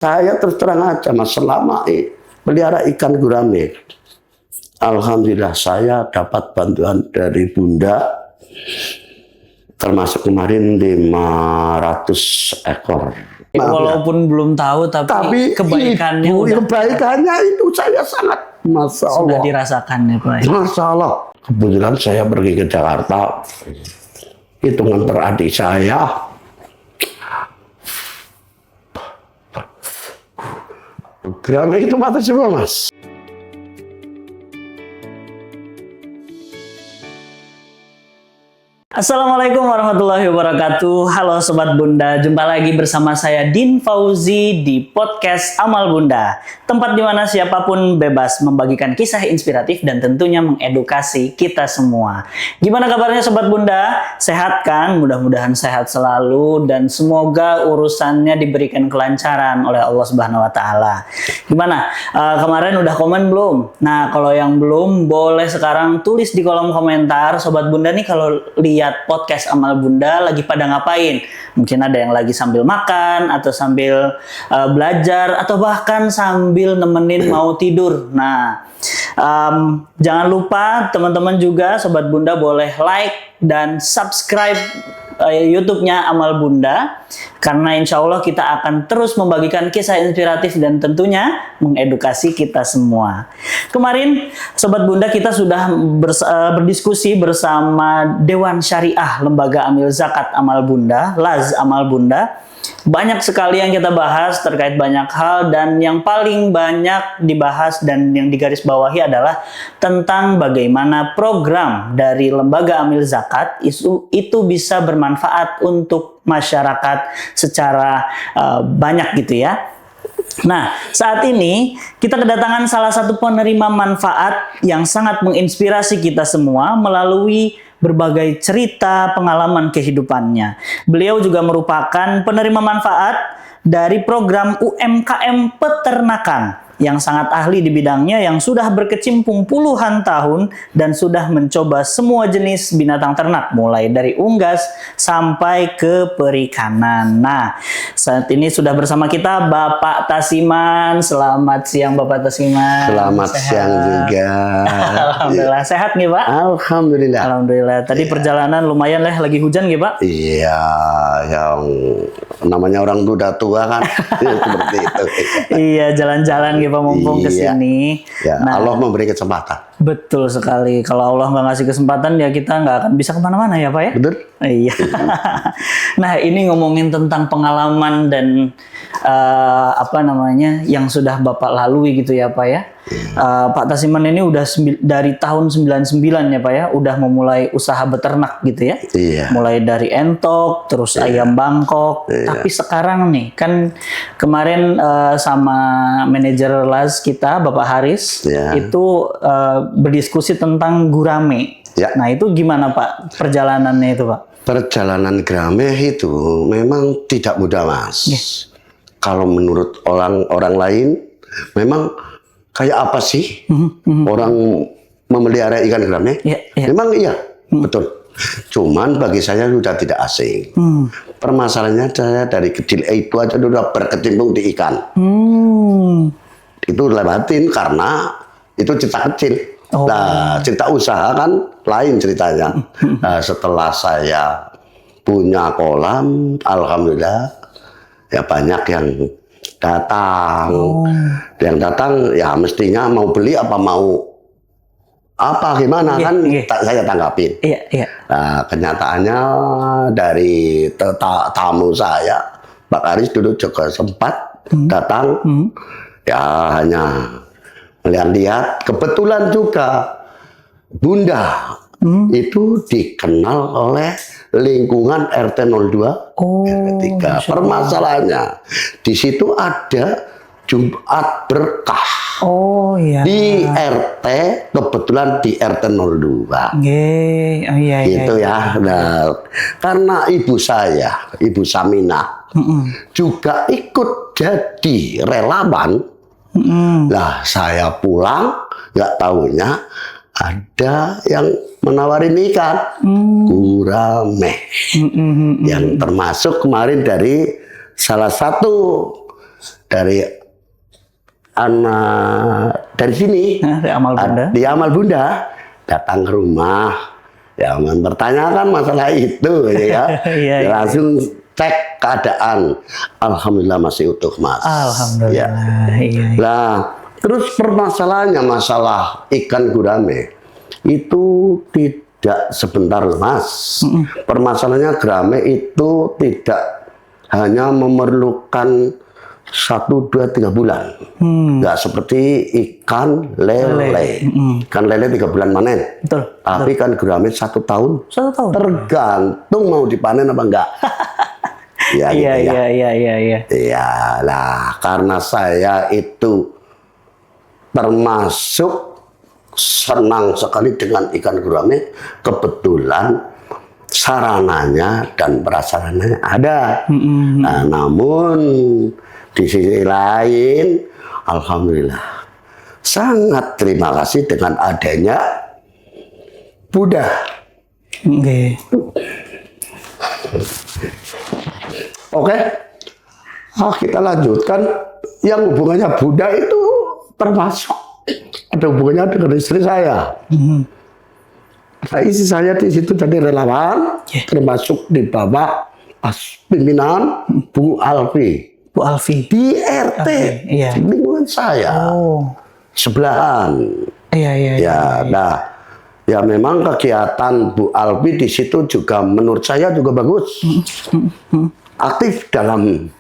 Saya terus terang aja Mas, selama pelihara ikan gurame, alhamdulillah saya dapat bantuan dari Bunda, termasuk kemarin 500 ekor. Walaupun belum tahu, tapi kebaikannya kebaikannya itu saya sangat Masya Allah. Sudah dirasakan ya Pak. Masya Allah. Kebetulan saya pergi ke Jakarta, hitungan teradik saya, gurame itu mati semua Mas. Assalamualaikum warahmatullahi wabarakatuh. Halo Sobat Bunda, jumpa lagi bersama saya Din Fauzi di podcast Amal Bunda. Tempat di mana siapapun bebas membagikan kisah inspiratif dan tentunya mengedukasi kita semua. Gimana kabarnya Sobat Bunda? Sehat kan? Mudah-mudahan sehat selalu dan semoga urusannya diberikan kelancaran oleh Allah Subhanahu wa taala. Gimana? Kemarin udah komen belum? Nah, kalau yang belum boleh sekarang tulis di kolom komentar. Sobat Bunda nih kalau lihat podcast Amal Bunda lagi pada ngapain? Mungkin ada yang lagi sambil makan atau sambil belajar atau bahkan sambil nemenin mau tidur. Nah, jangan lupa teman-teman juga Sobat Bunda boleh like dan subscribe YouTube-nya Amal Bunda, karena insya Allah kita akan terus membagikan kisah inspiratif dan tentunya mengedukasi kita semua. Kemarin Sobat Bunda kita sudah berdiskusi bersama Dewan Syariah Lembaga Amil Zakat Amal Bunda, LAZ Amal Bunda. Banyak sekali yang kita bahas terkait banyak hal, dan yang paling banyak dibahas dan yang digarisbawahi adalah tentang bagaimana program dari Lembaga Amil Zakat itu bisa bermanfaat untuk masyarakat secara banyak gitu ya. Nah, saat ini kita kedatangan salah satu penerima manfaat yang sangat menginspirasi kita semua melalui berbagai cerita pengalaman kehidupannya. Beliau juga merupakan penerima manfaat dari program UMKM Peternakan yang sangat ahli di bidangnya, yang sudah berkecimpung puluhan tahun dan sudah mencoba semua jenis binatang ternak, mulai dari unggas sampai ke perikanan. Nah, saat ini sudah bersama kita Bapak Tasiman. Selamat siang Bapak Tasiman. Selamat siang juga. Alhamdulillah sehat nih Pak. Alhamdulillah. Alhamdulillah. Tadi perjalanan lumayan lah, lagi hujan nih Pak. Iya, yang namanya orang udah tua kan seperti itu. Iya, jalan-jalan gitu Pak, mumpung kesini. Ya, nah, Allah memberi kesempatan. Betul sekali. Kalau Allah nggak ngasih kesempatan ya kita nggak akan bisa kemana-mana ya Pak ya. Betul. Iya. Nah, ini ngomongin tentang pengalaman dan yang sudah Bapak lalui gitu ya Pak ya. Pak Tasiman ini udah dari tahun 99 ya Pak ya, udah memulai usaha beternak gitu ya. Iya. Mulai dari entok, terus ayam Bangkok. Tapi sekarang nih kan kemarin sama manajer LAZ kita Bapak Haris itu berdiskusi tentang gurame. Ya. Nah, itu gimana Pak perjalanannya itu Pak? Perjalanan gurame itu memang tidak mudah Mas. Kalau menurut orang lain memang kayak apa sih orang memelihara ikan gurame? Memang iya, betul. Cuman bagi saya sudah tidak asing. Permasalahannya saya dari kecil itu aja sudah berkecimpung di ikan. Itu lewatin karena itu cita kecil. Nah, cerita usaha kan lain ceritanya. Nah, setelah saya punya kolam, alhamdulillah ya banyak yang datang. Yang datang ya mestinya mau beli apa mau apa gimana kan saya tanggapin. Nah, kenyataannya dari tamu saya, Pak Aris dulu juga sempat datang. Ya hanya melihat-lihat, kebetulan juga Bunda itu dikenal oleh lingkungan RT 02 RT 3. Permasalahannya di situ ada Jumat Berkah. Di RT, kebetulan di RT 02. Gitu ya. Nah, karena ibu saya, Ibu Saminah, juga ikut jadi relawan. Lah saya pulang nggak tahunya ada yang menawarin ikan gurame yang termasuk kemarin dari salah satu dari anak dari sini, Dari Amal Bunda. di Amal Bunda datang ke rumah, ya mempertanyakan masalah itu, ya. Iya, Ya, langsung cek keadaan, alhamdulillah masih utuh, Mas. Alhamdulillah. Ya. Iya. Nah, terus permasalahannya masalah ikan gurame itu tidak sebentar, Mas. Permasalahannya gurame itu tidak hanya memerlukan 1, 2, 3 bulan. Nggak seperti ikan lele. Ikan lele 3 bulan panen. Betul. Tapi ikan gurame 1 tahun. 1 tahun. Tergantung mau dipanen apa enggak. Ya, Iya, gitu ya. iya. Iya, lah karena saya itu termasuk senang sekali dengan ikan gurame, kebetulan sarananya dan prasarananya ada. Nah, namun di sisi lain, alhamdulillah sangat terima kasih dengan adanya Buddha. Oke. Oke, kita lanjutkan. Yang hubungannya Buddha itu termasuk ada hubungannya dengan istri saya. Nah, istri saya di situ jadi relawan, termasuk di bawah pimpinan Bu Alfi Bu Alfi. di RT, iya. di lingkungan saya, sebelahan. Iya. Ya, nah, ya memang kegiatan Bu Alfi di situ juga menurut saya juga bagus. Aktif dalam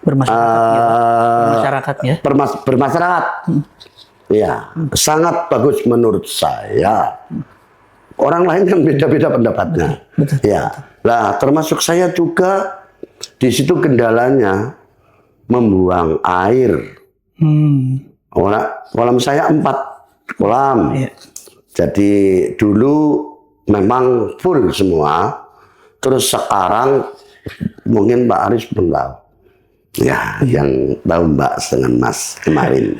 bermasyarakat ya. Bermasyarakat. Ya, sangat bagus menurut saya. Orang lain kan beda-beda pendapatnya. Betul. Ya, nah termasuk saya juga di situ kendalanya membuang air. Kolam saya 4 kolam. Iya. Jadi dulu memang full semua. Terus sekarang mungkin Mbak Aris belum tahu. Ya, yang tahu Mbak dengan Mas kemarin.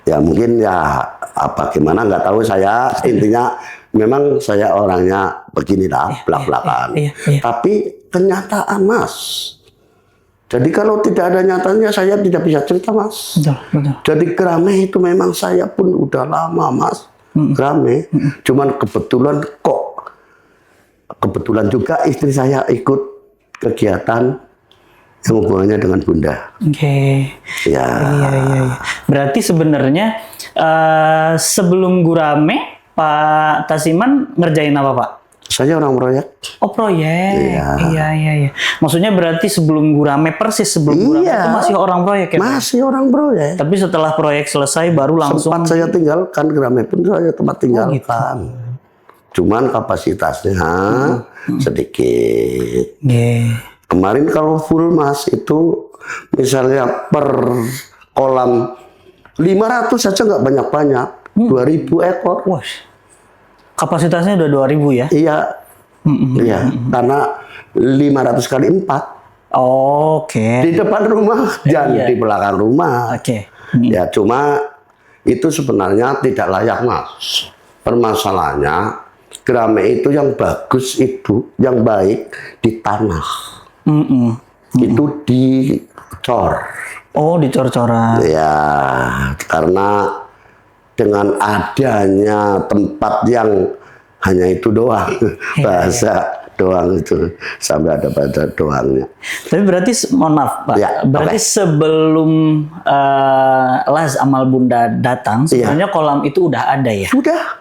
Ya mungkin ya apa gimana nggak tahu saya, intinya memang saya orangnya begini dah, belak-belakan. Iya. Tapi kenyataan, Mas. Jadi kalau tidak ada nyatanya saya tidak bisa cerita, Mas. Betul. Jadi gurame itu memang saya pun udah lama, Mas. Gurame. Cuman kebetulan juga istri saya ikut kegiatan yang hubungannya dengan Bunda. Oke. Ya. Iya. Berarti sebenarnya sebelum gurame Pak Tasiman ngerjain apa, Pak? Saya orang proyek. Oh, proyek. Iya. Maksudnya berarti sebelum gurame, persis sebelum gurame itu masih orang proyek ya, Pak? Masih orang proyek. Tapi setelah proyek selesai baru langsung. Sempat saya tinggalkan gurame pun saya tempat tinggalkan. Cuman kapasitasnya sedikit. Kemarin kalau full, Mas, itu misalnya per kolam 500 saja nggak banyak-banyak. 2.000 ekor. Wah. Kapasitasnya udah 2.000 ya? Iya. Iya, karena 500 kali 4. Oke. Di depan rumah dan di belakang rumah. Oke. Ya, cuma itu sebenarnya tidak layak, Mas. Permasalahannya gurame itu yang bagus itu, yang baik di tanah. Itu dicor. Oh, dicor-coran. Ya, karena dengan adanya tempat yang hanya itu doang, bahasa doang itu, sampai ada bahasa doangnya. Tapi berarti, mohon maaf Pak, Ya, berarti sebelum Las Amal Bunda datang, sebenarnya kolam itu udah ada ya?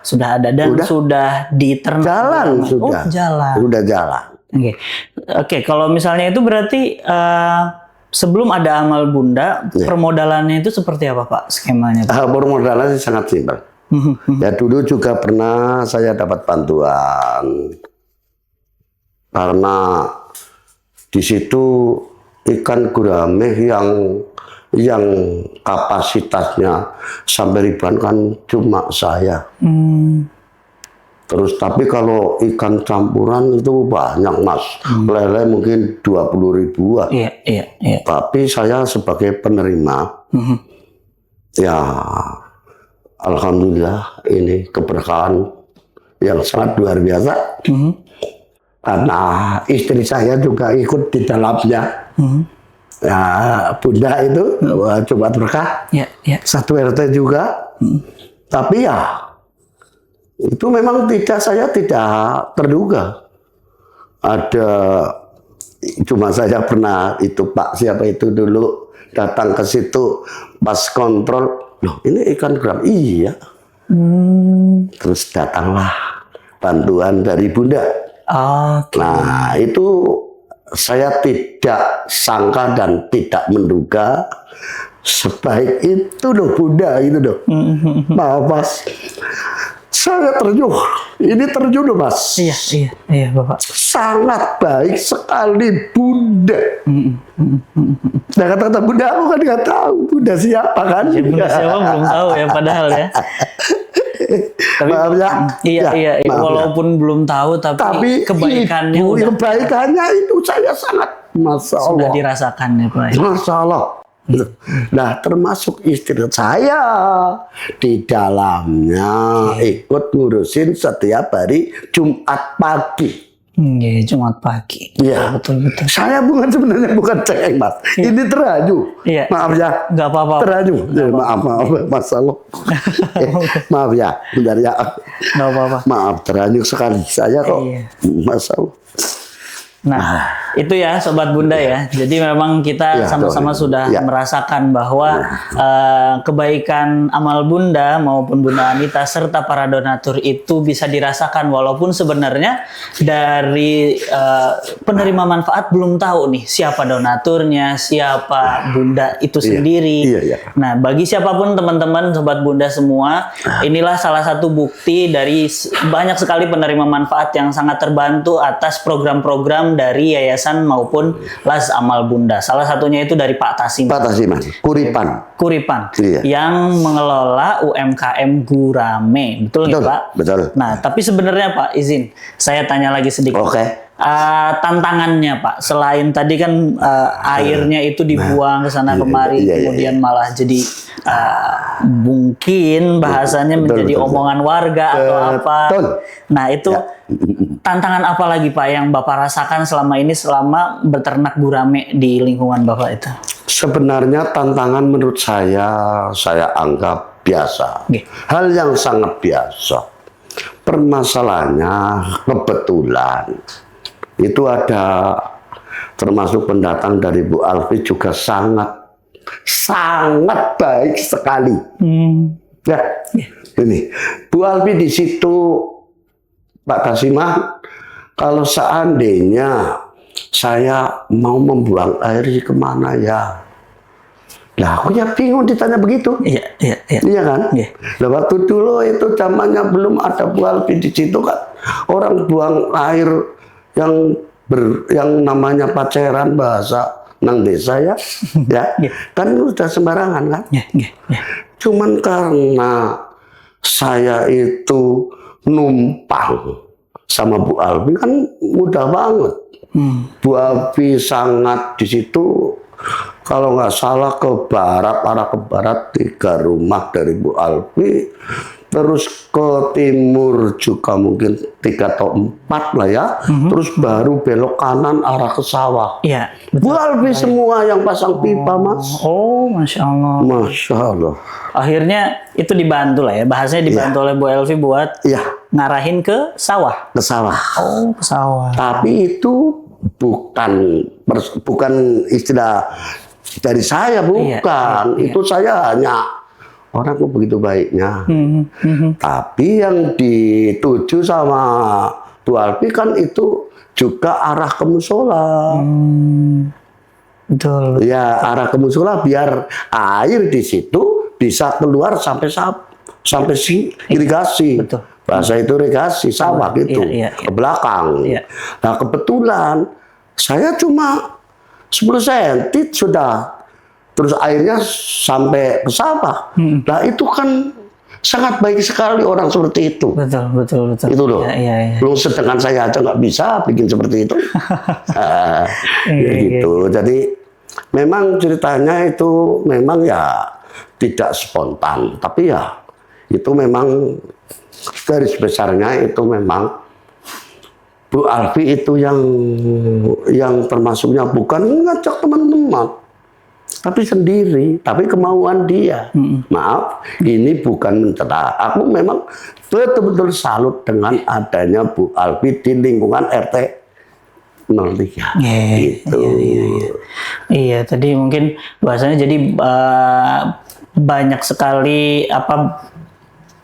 Sudah ada dan sudah diternak. Jalan sudah. Oh, jalan. Sudah jalan. Oke, kalau misalnya itu berarti sebelum ada Amal Bunda, permodalannya itu seperti apa, Pak, skemanya? Permodalannya sangat simpel. Ya, dulu juga pernah saya dapat bantuan karena di situ ikan gurame yang kapasitasnya sampai ribuan kan cuma saya. Terus tapi kalau ikan campuran itu banyak, Mas. Lele mungkin 20 ribuan. Iya. Tapi saya sebagai penerima, ya alhamdulillah ini keberkahan yang sangat luar biasa. Karena istri saya juga ikut di dalamnya. Nah, Bunda itu Jumat Berkah, satu RT juga. Tapi ya itu memang saya tidak terduga. Ada, cuma saya pernah itu Pak siapa itu dulu datang ke situ pas kontrol, loh ini ikan geram, iya. Terus datanglah bantuan dari Bunda. Nah itu saya tidak sangka dan tidak menduga sebaik itu loh Bunda itu loh. Nah Mas, saya terjun. Ini terjun loh Mas. Iya Bapak. Sangat baik sekali Bunda. Nah kata-kata Bunda aku kan nggak tahu Bunda siapa kan. Ya, Bunda siapa belum tahu ya padahal ya. Tapi maaf ya. Iya. Walaupun belum tahu tapi kebaikannya kebaikannya itu saya sangat Masya Allah. Sudah dirasakan ya Pak. Masya Allah. Nah termasuk istri saya di dalamnya ikut ngurusin setiap hari Jumat pagi. Iya, Jumat pagi. Iya, betul. Saya sebenarnya bukan cengeng Mas. Ini terayu. Iya. Maaf ya. Nggak apa-apa. Terayu. Maaf Mas Allah. Maaf ya, bentar ya. Nggak apa-apa. Maaf terayu sekali saya kok. Mas Allah. Nah, itu ya Sobat Bunda ya. Jadi memang kita sama-sama sudah merasakan bahwa kebaikan amal Bunda maupun Bunda Anita serta para donatur itu bisa dirasakan walaupun sebenarnya dari penerima manfaat belum tahu nih siapa donaturnya, siapa Bunda itu sendiri. Nah, bagi siapapun teman-teman Sobat Bunda semua, inilah salah satu bukti dari banyak sekali penerima manfaat yang sangat terbantu atas program-program dari yayasan maupun Las Amal Bunda. Salah satunya itu dari Pak Tasiman. Pak Tasiman, Kuripan. Yang mengelola UMKM Gurame. Betul nggak Pak? Betul. Nah, tapi sebenarnya Pak, izin saya tanya lagi sedikit. Oke. Tantangannya Pak, selain tadi kan airnya itu dibuang ke sana kemari, kemudian malah jadi mungkin bahasanya menjadi omongan warga atau apa. Nah itu tantangan apa lagi Pak yang Bapak rasakan selama ini selama beternak gurame di lingkungan Bapak itu? Sebenarnya tantangan menurut saya anggap biasa. Hal yang sangat biasa. Permasalahannya kebetulan itu ada termasuk pendatang dari Bu Alfi juga sangat baik sekali. Ya, ini Bu Alfi di situ Pak Tasiman, kalau seandainya saya mau membuang air kemana ya? Lah aku ya bingung ditanya begitu. Iya kan? Nah, waktu dulu itu zamannya belum ada Bu Alfi di situ kan, orang buang air yang namanya paceran bahasa nang desa ya, kan udah sembarangan kan. Cuman karena saya itu numpang sama Bu Alfi kan mudah banget. Bu Alfi sangat di situ. Kalau nggak salah ke barat, arah ke barat 3 rumah dari Bu Alfi, terus ke timur juga mungkin 3 atau 4 lah ya, terus baru belok kanan arah ke sawah. Bu Alfi semua yang pasang pipa Mas. Oh, Masya Allah. Masya Allah. Akhirnya itu dibantu lah ya, bahasanya dibantu oleh Bu Elvi buat ngarahin ke sawah. Ke sawah. Oh, ke sawah. Tapi itu bukan istilah dari saya, bukan. Itu saya hanya orang kok begitu baiknya. Tapi yang dituju sama Bu Alfi kan itu juga arah ke musola. Betul. Ya, arah ke musola biar air di situ bisa keluar sampai irigasi. Betul. Bahasa itu irigasi sawah gitu, ke belakang. Nah kebetulan saya cuma 10 cm sudah, terus airnya sampai ke sawah. Nah itu kan sangat baik sekali orang seperti itu. Betul. Itu loh. Belum sedangkan saya aja nggak bisa bikin seperti itu. Gitu. Jadi memang ceritanya itu memang ya tidak spontan, tapi ya itu memang garis besarnya itu memang Bu Alfi itu yang termasuknya bukan ngajak teman-teman. tapi sendiri, tapi kemauan dia. Maaf, ini bukan mencela. Aku memang betul-betul salut dengan adanya Bu Alfi di lingkungan RT 03. Gitu. Iya, tadi mungkin bahasanya jadi banyak sekali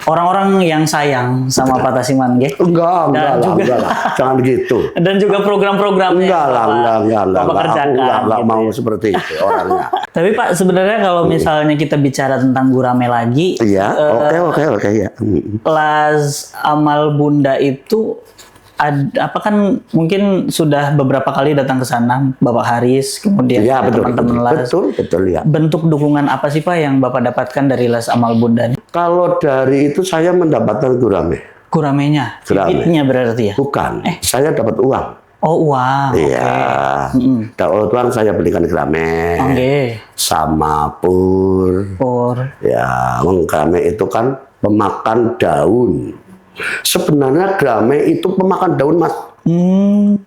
orang-orang yang sayang sama Pak Tasiman, gitu. Enggak lah, jangan gitu. Dan juga program-programnya enggak mau seperti itu orangnya. Tapi Pak, sebenarnya kalau misalnya kita bicara tentang gurame lagi, iya, oke ya. Kelas Amal Bunda itu apa kan mungkin sudah beberapa kali datang ke sana, Bapak Haris, kemudian ya, teman-teman Les. Betul ya. Bentuk dukungan apa sih Pak yang Bapak dapatkan dari Les Amal Bunda? Kalau dari itu saya mendapatkan gurame. Guramenya? Duitnya berarti ya? Bukan, saya dapat uang. Oh, uang. Iya. Dapat uang saya belikan gurame. Sama pur. Ya, gurame itu kan pemakan daun. Sebenarnya gurame itu pemakan daun, Mas.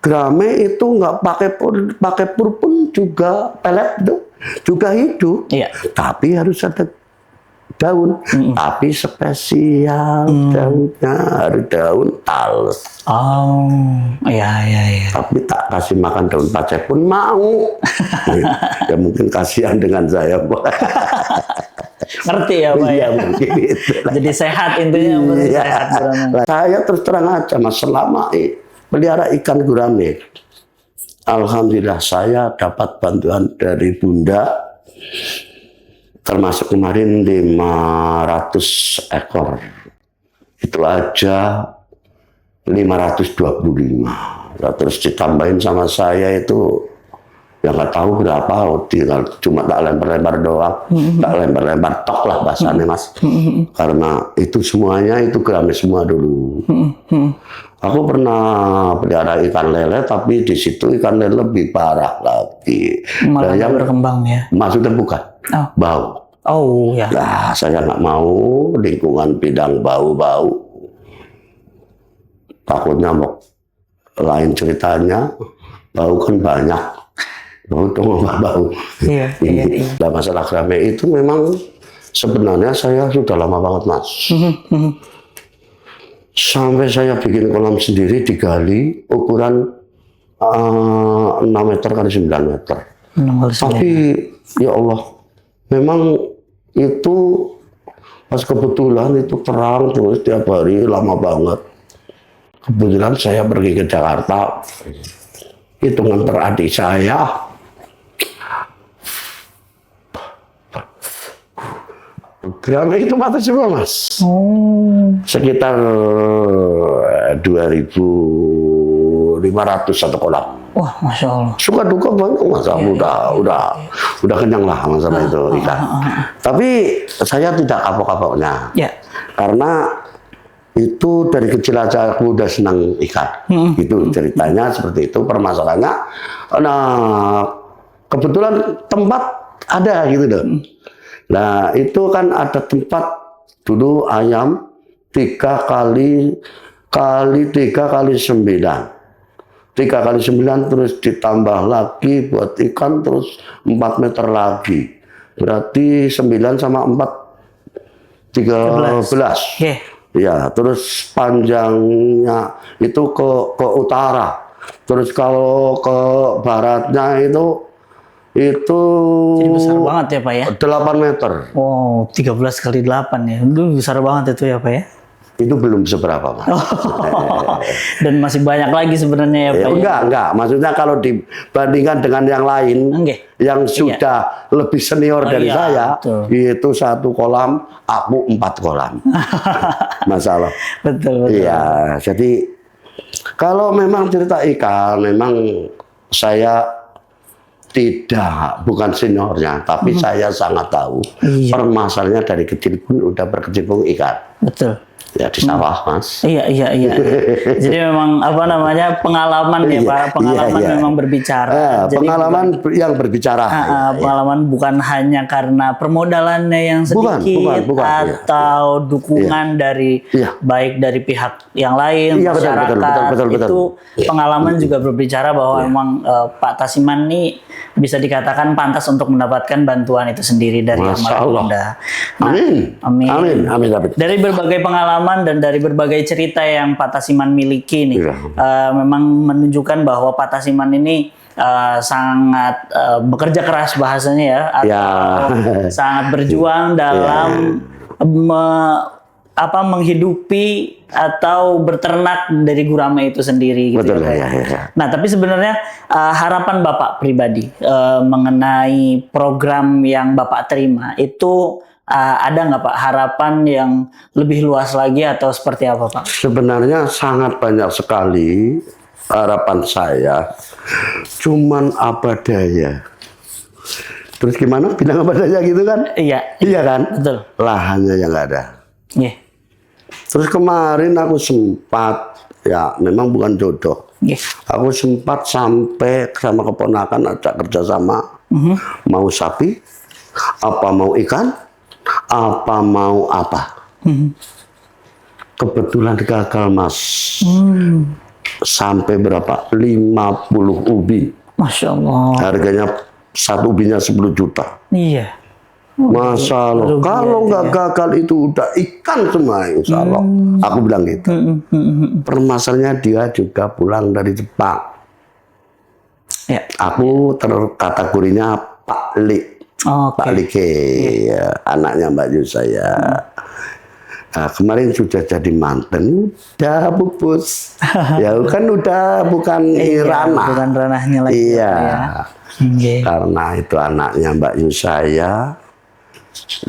Gurame itu nggak pakai pur pun juga pelet itu juga hidup. Iya. Tapi harus ada daun, tapi spesial daunnya harus daun talus. Oh, iya. Tapi tak kasih makan daun pacek pun mau. Ya mungkin kasihan dengan saya. Ngerti ya Pak? Iya, mungkin itu. Jadi sehat intinya. Iya. Saya terus terang aja Mas, selama pelihara ikan gurame, alhamdulillah saya dapat bantuan dari Bunda, termasuk kemarin 500 ekor. Itu aja 525. Nah, terus ditambahin sama saya itu ya nggak tahu berapa, tinggal cuma tak lempar-lempar doang, tak lempar-lempar tok lah bahasanya Mas. Karena itu semuanya itu gurame semua dulu. Aku pernah pelihara ikan lele, tapi di situ ikan lele lebih parah lagi. Malah yang berkembang ya? Maksudnya bukan, bau. Oh ya. Nah, saya nggak mau lingkungan bidang bau-bau. Takutnya mau lain ceritanya, bau kan banyak. Bau. Iya. Nah, masalah gurame itu memang sebenarnya saya sudah lama banget Mas. Sampai saya bikin kolam sendiri digali ukuran 6 meter kali 9 meter. Tapi ya Allah, memang itu pas kebetulan itu terang terus tiap hari lama banget. Kebetulan saya pergi ke Jakarta, hitungan teradik saya. Gurame itu mati semua Mas. Sekitar 2.500 satu kolam. Wah, Masya Allah. Suka duka banyak Mas. Udah kenyang lah masalah itu ikan. Tapi saya tidak kapok-kapoknya. Karena itu dari kecil aja aku udah senang ikan. Itu ceritanya seperti itu, permasalahannya. Nah, kebetulan tempat ada gitu loh. Nah, itu kan ada tempat dulu ayam 3 kali 9. 3 kali 9 terus ditambah lagi buat ikan terus 4 meter lagi. Berarti 9 sama 4 13. Ya, terus panjangnya itu ke utara. Terus kalau ke baratnya itu jadi besar banget ya Pak ya? 8 meter. Oh, 13 kali 8 ya. Itu besar banget itu ya Pak ya? Itu belum seberapa Mas. Dan masih banyak lagi sebenarnya ya Pak? Enggak. Maksudnya kalau dibandingkan dengan yang lain, yang sudah lebih senior dari saya, itu 1 kolam, aku 4 kolam. Masalah. Betul. Iya, jadi kalau memang cerita ikan, memang saya bukan seniornya, tapi saya sangat tahu permasalahannya dari kecil pun udah berkecimpung ikan. Betul. Ya di sawah, Mas. Iya. Jadi memang pengalaman ya Pak, pengalaman memang berbicara. Jadi pengalaman yang berbicara. Pengalaman bukan hanya karena permodalannya yang sedikit atau dukungan dari baik dari pihak yang lain, masyarakat. Betul. Itu pengalaman juga berbicara bahwa memang Pak Tasiman ini bisa dikatakan pantas untuk mendapatkan bantuan itu sendiri dari Amal Bunda. Amin. Dari berbagai pengalaman dan dari berbagai cerita yang Pak Tasiman miliki nih, memang menunjukkan bahwa Pak Tasiman ini sangat bekerja keras bahasanya ya, atau sangat berjuang dalam menghidupi atau berternak dari gurame itu sendiri gitu. Betul, ya. Nah, tapi sebenarnya harapan Bapak pribadi mengenai program yang Bapak terima itu ada nggak Pak harapan yang lebih luas lagi atau seperti apa Pak? Sebenarnya sangat banyak sekali harapan saya, cuman apa daya. Terus gimana bilang apa daya gitu kan? Iya kan? Betul. Lahannya yang nggak ada. Iya. Terus kemarin aku sempat, ya memang bukan jodoh. Aku sempat sampai sama keponakan ajak kerjasama, mau sapi, apa mau ikan, apa mau apa. Kebetulan gagal Mas. Sampai berapa? 50 ubi. Masya Allah. Harganya satu ubinya 10 juta. Iya. Masya Allah. Kalau nggak gagal itu udah ikan semua, insya Allah. Aku bilang gitu. Permasalahannya dia juga pulang dari Jepang. Aku terkategorinya Pak Lik. Pak Like, anaknya Mbak Yu saya. Nah, kemarin sudah jadi manten, udah pupus. Ya kan udah bukan ranah. Bukan ranahnya lagi. Iya. Karena itu anaknya Mbak Yu saya.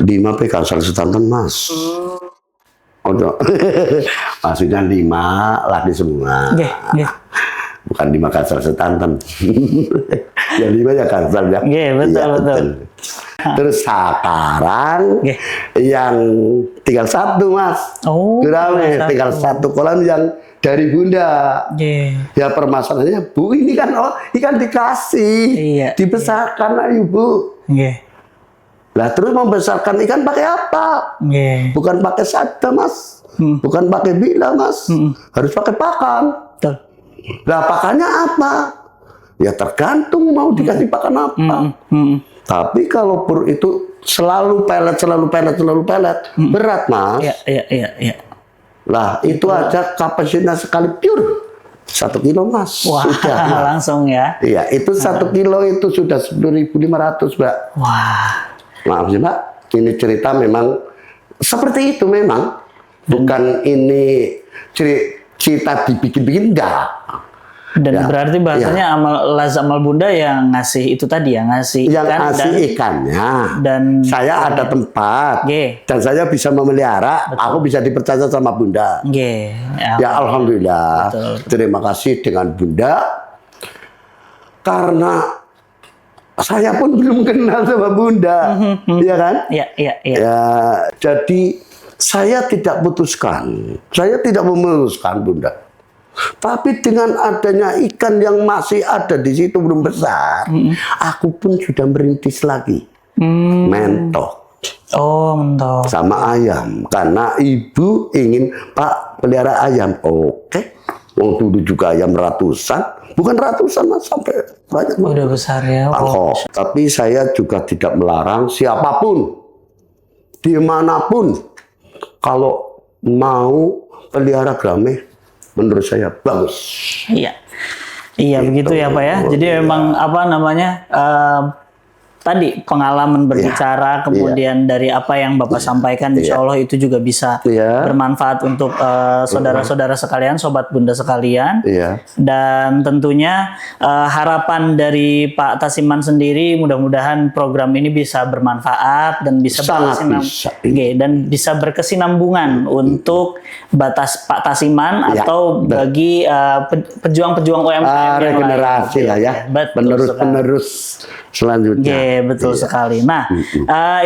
5 PK Sultan Mas. Maksudnya 5 laki semua. Bukan 5 Kansal Setanten. Yang 5 ya Kansal ya. Betul. Terus sekarang yang tinggal 1 Mas. Gurame tinggal 1 kolam yang dari Bunda. Ya permasalahannya Bu, ini kan ikan dikasih, dibesarkan ayo Bu. Lah terus membesarkan ikan pakai apa? Bukan pakai sada Mas. Bukan pakai bila Mas. Harus pakai pakan. Lah pakannya apa? Ya tergantung mau dikasih pakan apa. Tapi kalau pur itu selalu pelet, berat Mas. Iya. Lah itu aja kapasitasnya sekali pure 1 kilo Mas. Wah, sudah langsung ya. Iya, itu 1 kilo itu sudah 10.500 Mbak. Wah. Maaf sih Mbak, ini cerita memang seperti itu memang. Bukan ini cerita dibikin-bikin, enggak. Dan berarti bahasanya Amal Bunda yang ngasih itu tadi ya, ngasih ikannya. Dan saya ada tempat dan saya bisa memelihara. Aku bisa dipercaya sama Bunda. Ya alhamdulillah. Terima kasih dengan Bunda. Karena saya pun belum kenal sama Bunda, ya kan? Iya. Ya, jadi saya tidak putuskan, saya tidak memutuskan Bunda. Tapi dengan adanya ikan yang masih ada di situ belum besar, aku pun sudah merintis lagi, mentok. Mentok. Sama ayam, karena ibu ingin Pak pelihara ayam. Oke, dulu juga ayam ratusan, bukan ratusan Mas, sampai banyak. Udah besar ya. Tapi saya juga tidak melarang siapapun, dimanapun, kalau mau pelihara gurame, menurut saya bagus. Iya begitu ya Pak ya. Jadi memang tadi pengalaman berbicara, kemudian dari apa yang Bapak sampaikan, insya Allah itu juga bisa bermanfaat untuk saudara-saudara sekalian, sobat Bunda sekalian. Dan tentunya harapan dari Pak Tasiman sendiri, mudah-mudahan program ini bisa bermanfaat dan bisa berkesinambungan untuk batas Pak Tasiman atau bagi pejuang-pejuang UMKM regenerasi lah ya, penerus-penerus selanjutnya. betul sekali. Nah,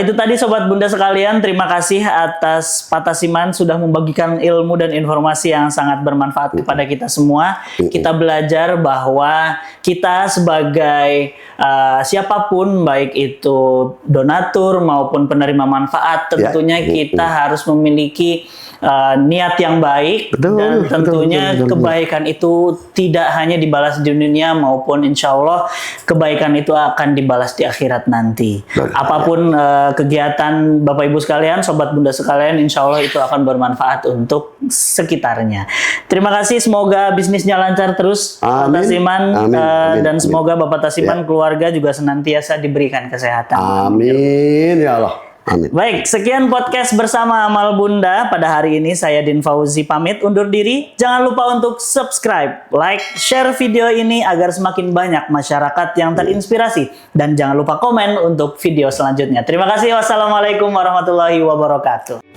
itu tadi Sobat Bunda sekalian, terima kasih atas Pak Tasiman sudah membagikan ilmu dan informasi yang sangat bermanfaat kepada kita semua. Kita belajar bahwa kita sebagai siapapun, baik itu donatur maupun penerima manfaat, tentunya kita harus memiliki niat yang baik, dan tentunya kebaikan itu tidak hanya dibalas di dunia, maupun insya Allah kebaikan itu akan dibalas di akhirat nanti. Apapun kegiatan Bapak Ibu sekalian, Sobat Bunda sekalian, insya Allah itu akan bermanfaat untuk sekitarnya. Terima kasih, semoga bisnisnya lancar terus Pak Tasiman, dan semoga Bapak Tasiman keluarga juga senantiasa diberikan kesehatan. Amin ya Allah. Amin. Baik, sekian podcast bersama Amal Bunda. Pada hari ini saya Din Fauzi pamit undur diri. Jangan lupa untuk subscribe, like, share video ini agar semakin banyak masyarakat yang terinspirasi. Dan jangan lupa komen untuk video selanjutnya. Terima kasih. Wassalamualaikum warahmatullahi wabarakatuh.